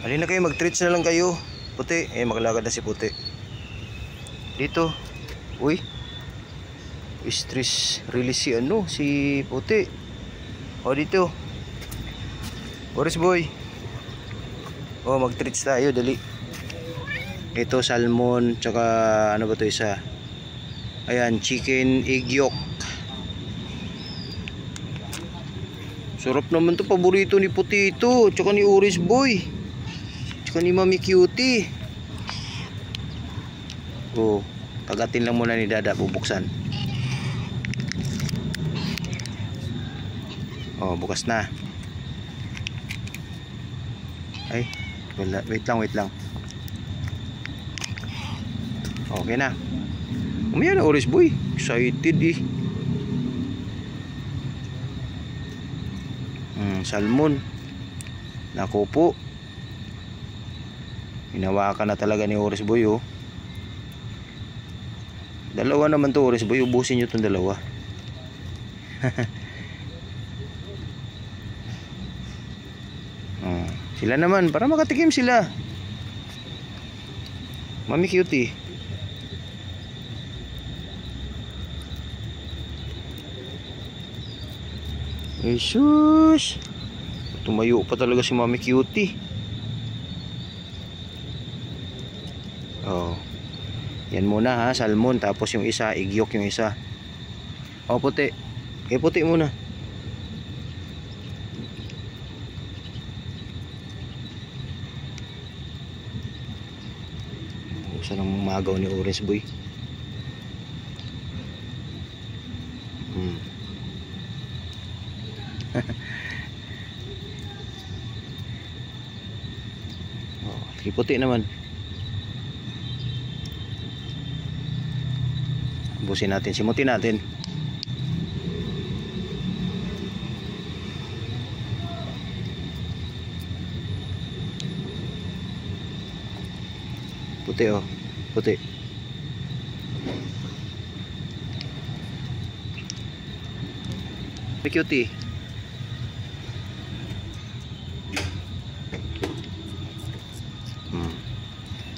Halina kayo, mag-treats na lang kayo. Puti, maglakad na si Puti. Dito. Uy. Stress release si Puti. O dito. Boris boy. O mag-treats tayo, dali. Ito salmon, tsaka ano ba to isa? Ayan, chicken egg yolk. Sarap naman to, paborito ni Puti ito, tsaka ni Oris boy. Tsaka ni Mami Cutie. Oh, kagatin lang muna ni Dada, bubuksan. Oh, bukas na. Ay, wala. Wait lang. Okay na. Umaya na Oris boy. Excited eh. Salmon. Naku po. Hinawakan na talaga ni Oris boy oh. Dalawa naman to Oris boy. Ubusin nyo itong dalawa. Sila naman, para makatikim sila. Mami Cutie. Jesus. Tumayo pa talaga si Mami Cutie. Oh. Yan muna ha, salmon. Tapos yung isa, egg yolk yung isa. Oh, Puti. Puti muna. Gusto nang magaw ni Orange boy. Si Puti naman. Busin natin, simutin natin. Puti oh, Puti. Cutie.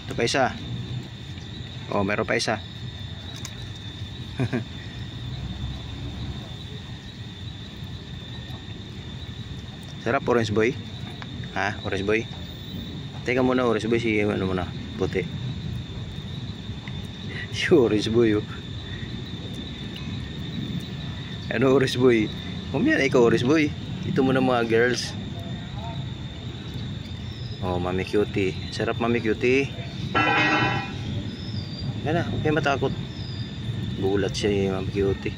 Ito pa isa. Oh, meron pa isa. Sarap Orange boy. Ha, Orange boy. Teka muna Orange boy, si ano muna, Puti. Si Orange boy oh. Ano Orange boy? Mamaya na ikaw Orange boy. Ito muna mga girls. Oh, Mami Cutie. Sarap Mami Cutie. Yan na, okay matakot. Bulat siya Mami Cutie.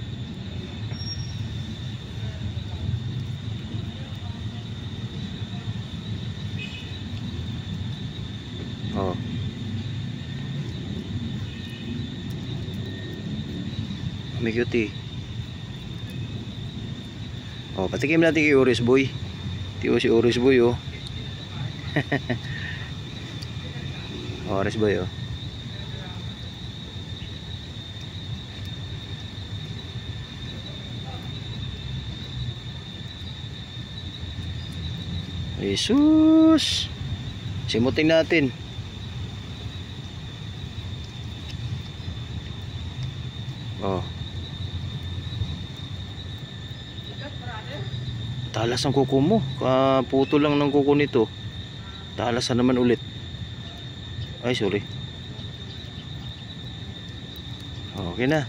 Oh. Mami Cutie. Oh, patikim natin kay Oris boy. Tiyo si Oris boy oh. Oris boy oh. Jesus. Simutin natin. Oh. Talas ang kuko mo. Kaputo lang ng kuko nito. Talas na naman ulit. Ay, sorry. Okay na.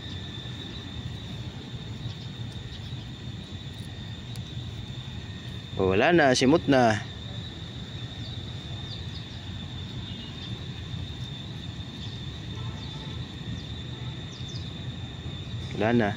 Oh, wala na, simot na. Wala na.